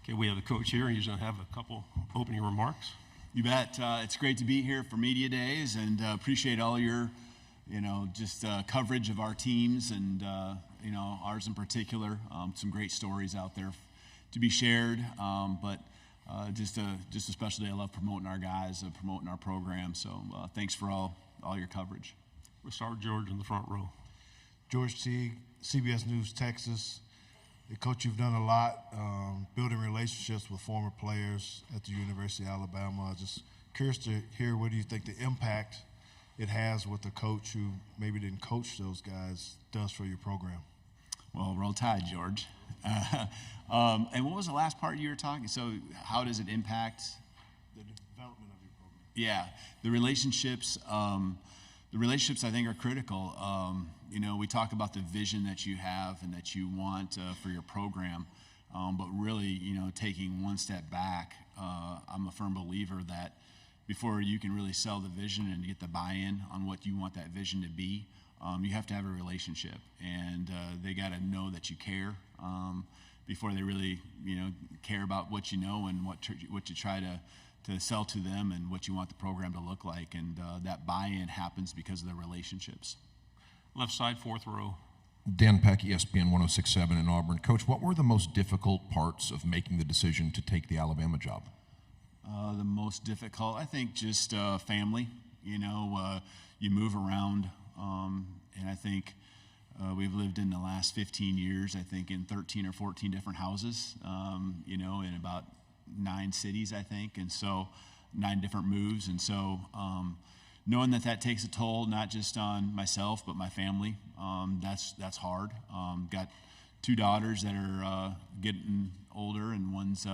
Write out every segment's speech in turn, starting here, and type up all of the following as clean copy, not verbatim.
Okay, we have the coach here. He's going to have a couple opening remarks. You bet. It's great to be here for Media Days, and appreciate all your, coverage of our teams and, ours in particular. Some great stories out there to be shared, but just a special day. I love promoting our guys, promoting our program. So thanks for all your coverage. We'll start with George in the front row. George Teague, CBS News, Texas. Coach, you've done a lot building relationships with former players at the University of Alabama. Just curious to hear, what do you think the impact it has with a coach who maybe didn't coach those guys does for your program? Well, roll tide, George. And what was the last part you were talking? So how does it impact? The development of your program. Yeah, the relationships I think are critical. We talk about the vision that you have and that you want for your program, but really, taking one step back, I'm a firm believer that before you can really sell the vision and get the buy-in on what you want that vision to be, you have to have a relationship, and they got to know that you care before they really, care about what you know and what you try to sell to them and what you want the program to look like, and that buy-in happens because of the relationships. Left side, fourth row. Dan Peck, ESPN 106.7 in Auburn. Coach, what were the most difficult parts of making the decision to take the Alabama job? The most difficult, I think, just family. You move around, and I think we've lived in the last 15 years, I think, in 13 or 14 different houses, in about 9 cities, I think, and so 9 different moves. And so knowing that takes a toll, not just on myself, but my family, that's hard. Got 2 daughters that are getting older, and one's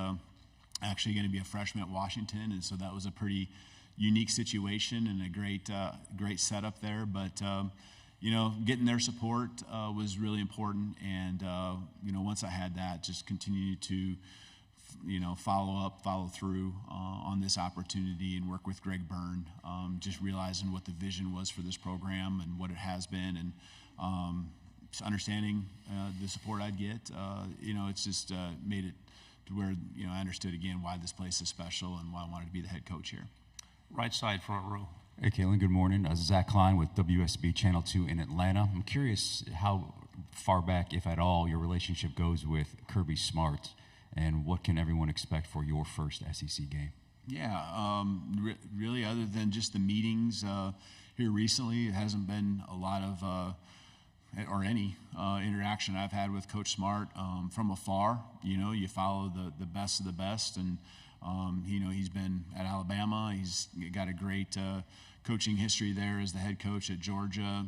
actually going to be a freshman at Washington, and so that was a pretty unique situation and a great setup there. But getting their support was really important, and once I had that, just continue to follow through on this opportunity and work with Greg Byrne, just realizing what the vision was for this program and what it has been, and just understanding the support I'd get. It's just made it to where, I understood again why this place is special and why I wanted to be the head coach here. Right side, front row. Hey, Kalen, good morning. Zach Klein with WSB Channel 2 in Atlanta. I'm curious how far back, if at all, your relationship goes with Kirby Smart, and what can everyone expect for your first SEC game? Yeah, really, other than just the meetings here recently, it hasn't been a lot of or any interaction I've had with Coach Smart from afar. You follow the best of the best, and he's been at Alabama. He's got a great coaching history there as the head coach at Georgia.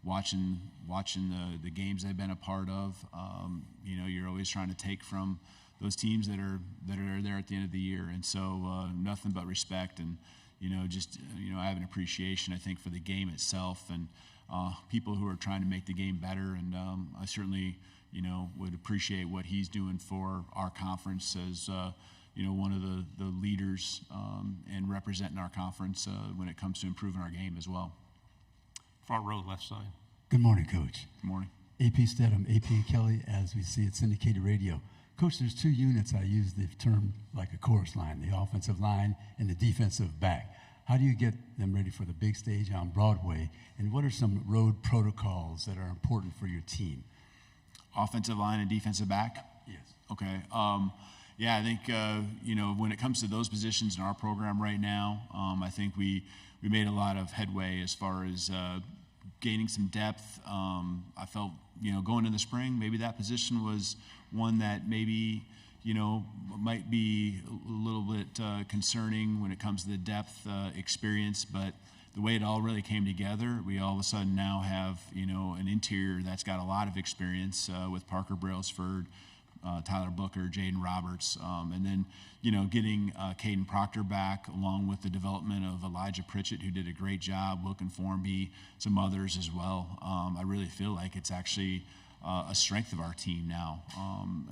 Watching the games they've been a part of. You're always trying to take from those teams that are there at the end of the year, and so nothing but respect, and I have an appreciation, I think, for the game itself and people who are trying to make the game better, and I certainly would appreciate what he's doing for our conference as one of the leaders and representing our conference when it comes to improving our game as well. Front row, left side. Good morning, Coach. Good morning. AP Stedham, AP Kelly, as we see it, syndicated radio. Coach, there's 2 units. I use the term like a chorus line, the offensive line and the defensive back. How do you get them ready for the big stage on Broadway, and what are some road protocols that are important for your team? Offensive line and defensive back? Yes. Okay. I think, when it comes to those positions in our program right now, I think we made a lot of headway as far as gaining some depth. I felt, going into the spring, maybe that position was one that maybe, might be a little bit concerning when it comes to the depth experience, but the way it all really came together, we all of a sudden now have, an interior that's got a lot of experience with Parker Brailsford, Tyler Booker, Jaden Roberts, and then, getting Caden Proctor back, along with the development of Elijah Pritchett, who did a great job, Will Conformby, some others as well. I really feel like it's actually a strength of our team now.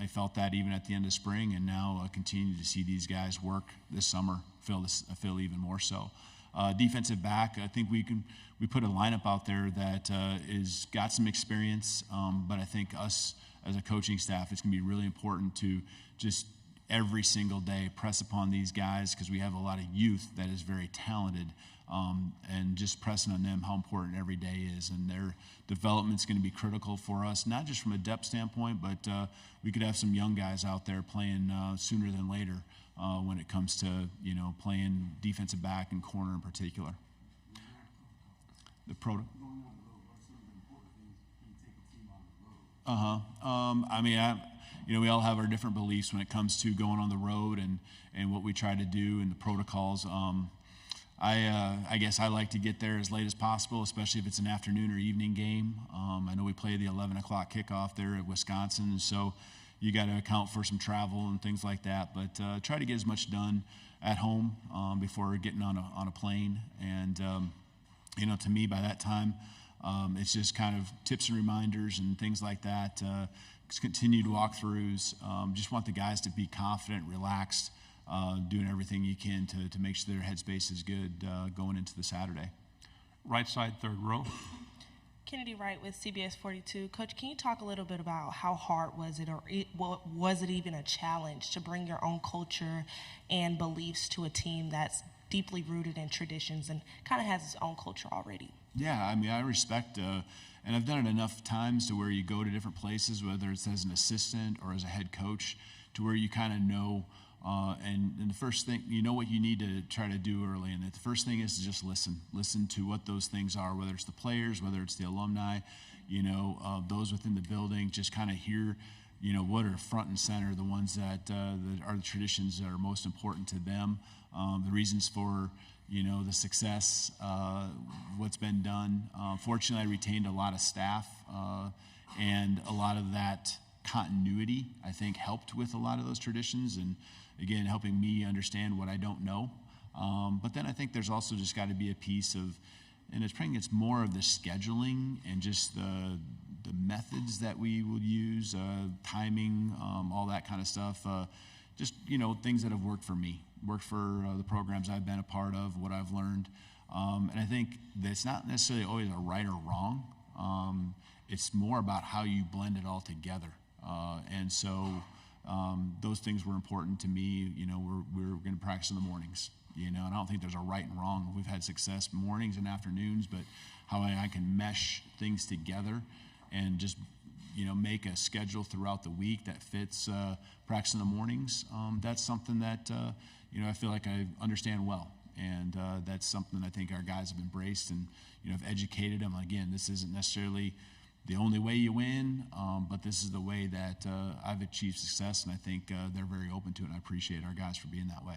I felt that even at the end of spring, and now continue to see these guys work this summer, feel even more so. Defensive back, I think we put a lineup out there that is got some experience, but I think us as a coaching staff, it's going to be really important to just every single day press upon these guys, because we have a lot of youth that is very talented, and just pressing on them how important every day is, and their development's going to be critical for us, not just from a depth standpoint, but we could have some young guys out there playing sooner than later when it comes to playing defensive back and corner in particular. The pro. I mean, we all have our different beliefs when it comes to going on the road and what we try to do and the protocols. I guess I like to get there as late as possible, especially if it's an afternoon or evening game. I know we play the 11 o'clock kickoff there at Wisconsin, and so you got to account for some travel and things like that. But try to get as much done at home before getting on a plane. And to me, by that time, it's just kind of tips and reminders and things like that. Continued walkthroughs. Just want the guys to be confident, relaxed, doing everything you can to make sure their headspace is good going into the Saturday. Right side, third row. Kennedy Wright with CBS 42. Coach, can you talk a little bit about how hard was it, or was it even a challenge to bring your own culture and beliefs to a team that's deeply rooted in traditions and kind of has its own culture already? Yeah, I mean, I respect, and I've done it enough times to where you go to different places, whether it's as an assistant or as a head coach, to where you kind of know, and the first thing, you know what you need to try to do early, and the first thing is to just listen to what those things are, whether it's the players, whether it's the alumni, those within the building, just kind of hear, what are front and center, the ones that are the traditions that are most important to them, the reasons for, the success, what's been done. Fortunately, I retained a lot of staff, and a lot of that continuity, I think, helped with a lot of those traditions, and again, helping me understand what I don't know. But then I think there's also just got to be a piece of, and it's more of the scheduling and just the methods that we will use, timing, all that kind of stuff. Just things that have worked for me, worked for the programs I've been a part of, what I've learned, and I think that it's not necessarily always a right or wrong. It's more about how you blend it all together, and so those things were important to me. We're going to practice in the mornings. And I don't think there's a right and wrong. We've had success mornings and afternoons, but how I can mesh things together and just make a schedule throughout the week that fits practice in the mornings, that's something that I feel like I understand well, and that's something I think our guys have embraced and have educated them. Again, this isn't necessarily the only way you win, but this is the way that I've achieved success, and I think they're very open to it, and I appreciate our guys for being that way.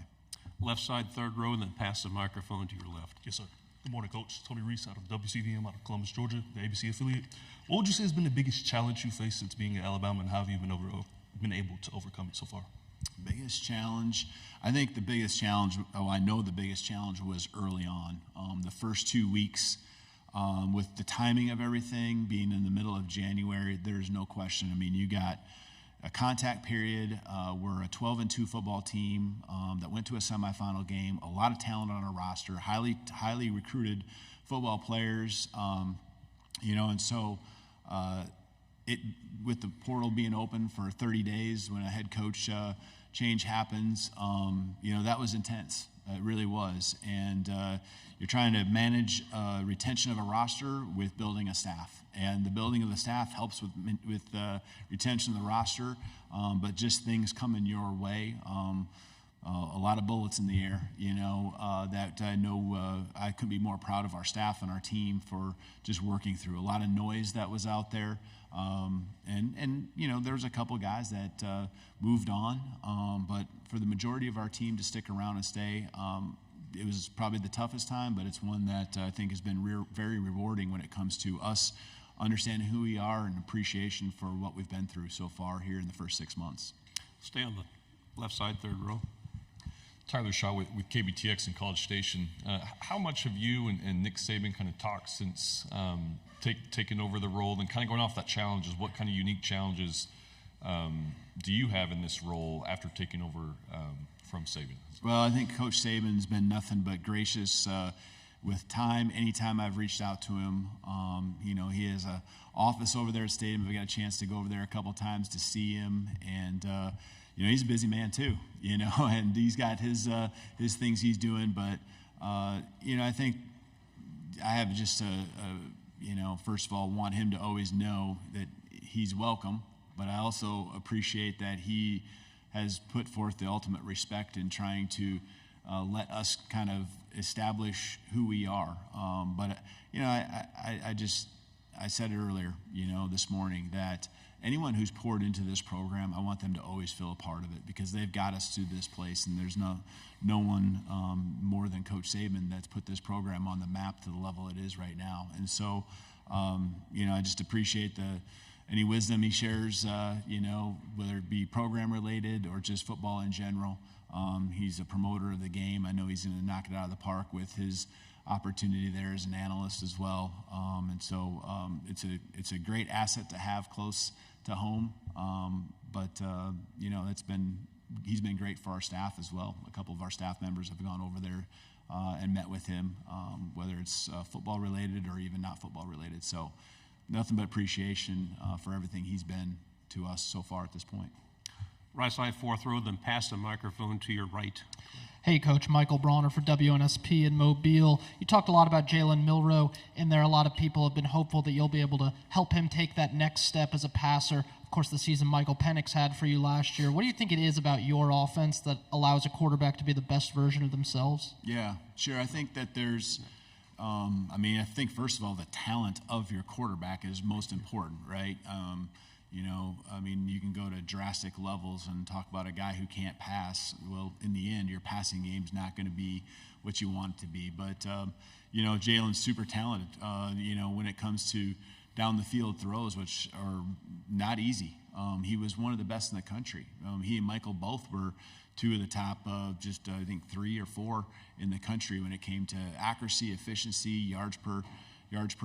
Left side, third row, and then pass the microphone to your left. Yes, sir. Good morning, Coach. Tony Reese out of WCVM out of Columbus, Georgia, the ABC affiliate. What would you say has been the biggest challenge you faced since being at Alabama, and how have you been able to overcome it so far? Biggest challenge, I think the biggest challenge, I know the biggest challenge was early on. The first 2 weeks, with the timing of everything being in the middle of January, there's no question. I mean, you got a contact period. We're a 12-2 football team that went to a semifinal game. A lot of talent on our roster, highly recruited football players, and so with the portal being open for 30 days when a head coach change happens, that was intense. It really was, and you're trying to manage retention of a roster with building a staff, and the building of the staff helps with retention of the roster, but just things coming your way, a lot of bullets in the air, that I know I couldn't be more proud of our staff and our team for just working through. A lot of noise that was out there, and there was a couple guys that moved on, but for the majority of our team to stick around and stay, it was probably the toughest time, but it's one that I think has been very rewarding when it comes to us understanding who we are and appreciation for what we've been through so far here in the first 6 months. Stay on the left side, third row. Tyler Shaw with KBTX in College Station. How much have you and Nick Saban kind of talked since taking over the role, and kind of going off that challenges? What kind of unique challenges do you have in this role after taking over from Saban? Well, I think Coach Saban's been nothing but gracious. with time, anytime I've reached out to him, he has a office over there at Stadium. We got a chance to go over there a couple times to see him, and he's a busy man too, and he's got his things he's doing. But I think I have just first of all, want him to always know that he's welcome. But I also appreciate that he has put forth the ultimate respect in trying to let us kind of establish who we are. I said it earlier, this morning, that anyone who's poured into this program, I want them to always feel a part of it, because they've got us to this place, and there's no one more than Coach Saban that's put this program on the map to the level it is right now. And so, I just appreciate any wisdom he shares, whether it be program related or just football in general. He's a promoter of the game. I know he's going to knock it out of the park with his opportunity there as an analyst as well. It's a great asset to have close to home. He's been great for our staff as well. A couple of our staff members have gone over there and met with him, whether it's football related or even not football related. So nothing but appreciation for everything he's been to us so far at this point. Right side, fourth row, then pass the microphone to your right. Hey, Coach. Michael Bronner for WNSP in Mobile. You talked a lot about Jalen Milroe in there. A lot of people have been hopeful that you'll be able to help him take that next step as a passer. Of course, the season Michael Penix had for you last year. What do you think it is about your offense that allows a quarterback to be the best version of themselves? Yeah, sure. I think that there's I think, first of all, the talent of your quarterback is most important, right? You can go to drastic levels and talk about a guy who can't pass. Well, in the end, your passing game's not going to be what you want it to be. But, Jalen's super talented, when it comes to down the field throws, which are not easy. He was one of the best in the country. He and Michael both were two of the top, I think 3 or 4 in the country when it came to accuracy, efficiency, yards per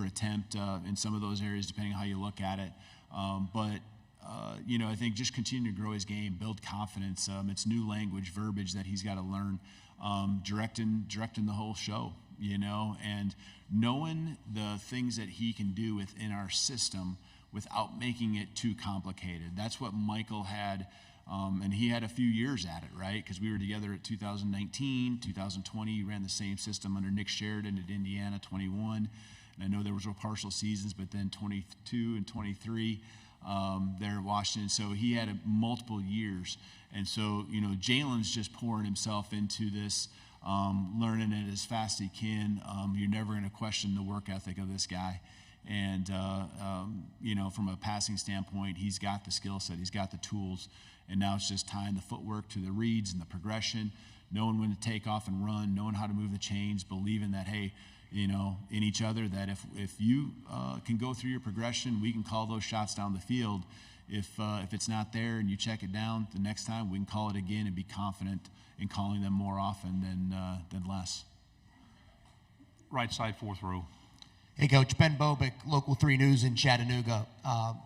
attempt in some of those areas, depending on how you look at it. I think just continue to grow his game, build confidence. It's new language, verbiage that he's got to learn, directing the whole show, and knowing the things that he can do within our system without making it too complicated. That's what Michael had. And he had a few years at it, right? Because we were together at 2019, 2020. He ran the same system under Nick Sheridan at Indiana, 21. And I know there was partial seasons, but then 22 and 23 there at Washington. So he had multiple years. And so, Jalen's just pouring himself into this, learning it as fast as he can. You're never going to question the work ethic of this guy. And, from a passing standpoint, he's got the skill set, he's got the tools. And now it's just tying the footwork to the reads and the progression, knowing when to take off and run, knowing how to move the chains, believing that, hey, in each other, that if you can go through your progression, we can call those shots down the field. If it's not there and you check it down, the next time we can call it again and be confident in calling them more often than less. Right side, fourth row. Hey, Coach. Ben Bobick, Local 3 News in Chattanooga.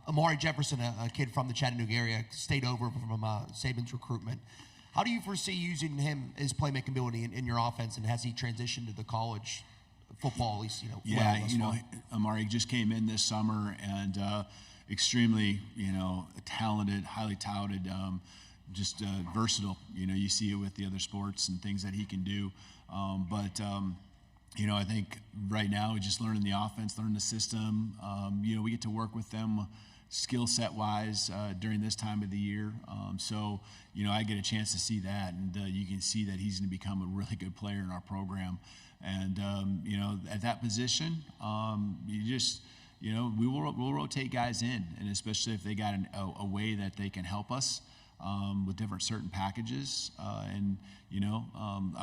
Amari Jefferson, a kid from the Chattanooga area, stayed over from Saban's recruitment. How do you foresee using him, his playmaking ability in your offense, and has he transitioned to the college football, at least, Amari just came in this summer and extremely, talented, highly touted, just versatile. You see it with the other sports and things that he can do. I think right now we're just learning the offense, learning the system. We get to work with them skill set wise during this time of the year. I get a chance to see that, and you can see that he's going to become a really good player in our program. And, at that position, we'll rotate guys in, and especially if they got a way that they can help us with different certain packages. I'm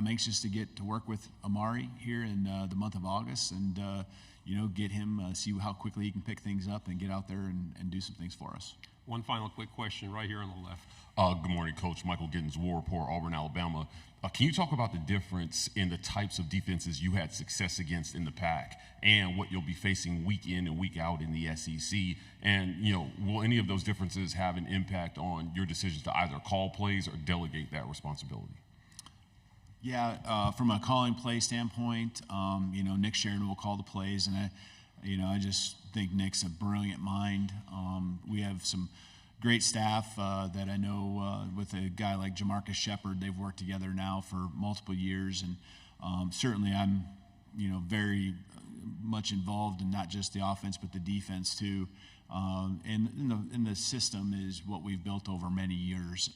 anxious to get to work with Amari here in the month of August and, get him, see how quickly he can pick things up and get out there and do some things for us. One final quick question right here on the left. Good morning, Coach. Michael Gittins, War Report, Auburn, Alabama. Can you talk about the difference in the types of defenses you had success against in the PAC and what you'll be facing week in and week out in the SEC? And, will any of those differences have an impact on your decisions to either call plays or delegate that responsibility? Yeah, from a calling play standpoint, Nick Sheridan will call the plays, and I just think Nick's a brilliant mind. We have some great staff that I know with a guy like Jamarcus Shepard. They've worked together now for multiple years, and certainly I'm, very much involved in not just the offense but the defense too. And the system is what we've built over many years,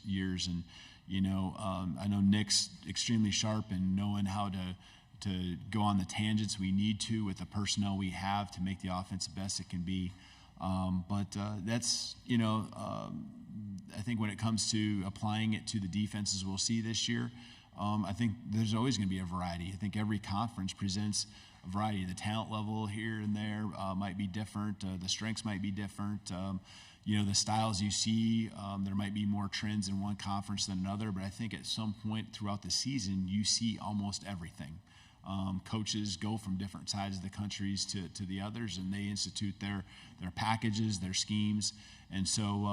and I know Nick's extremely sharp in knowing how to go on the tangents we need to with the personnel we have to make the offense the best it can be. But that's, I think when it comes to applying it to the defenses we'll see this year, I think there's always going to be a variety. I think every conference presents a variety. The talent level here and there might be different. The strengths might be different. The styles you see, there might be more trends in one conference than another, but I think at some point throughout the season, you see almost everything. Coaches go from different sides of the countries to the others, and they institute their packages, their schemes. And so,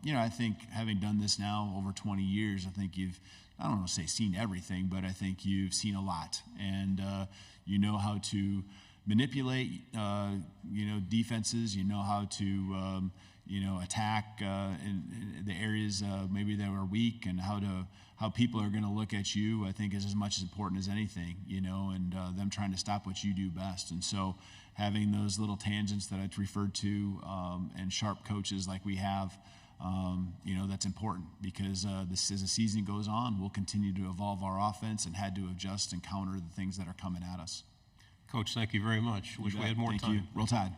I think having done this now over 20 years, I think I don't want to say seen everything, but I think you've seen a lot. And you know how to manipulate, defenses. You know how to, attack in the areas maybe that were weak, and how people are going to look at you, I think, is as much as important as anything, and them trying to stop what you do best. And so having those little tangents that I referred to and sharp coaches like we have, that's important, because as the season goes on, we'll continue to evolve our offense and had to adjust and counter the things that are coming at us. Coach, thank you very much. Wish we had more Thank time. you. Roll Tide.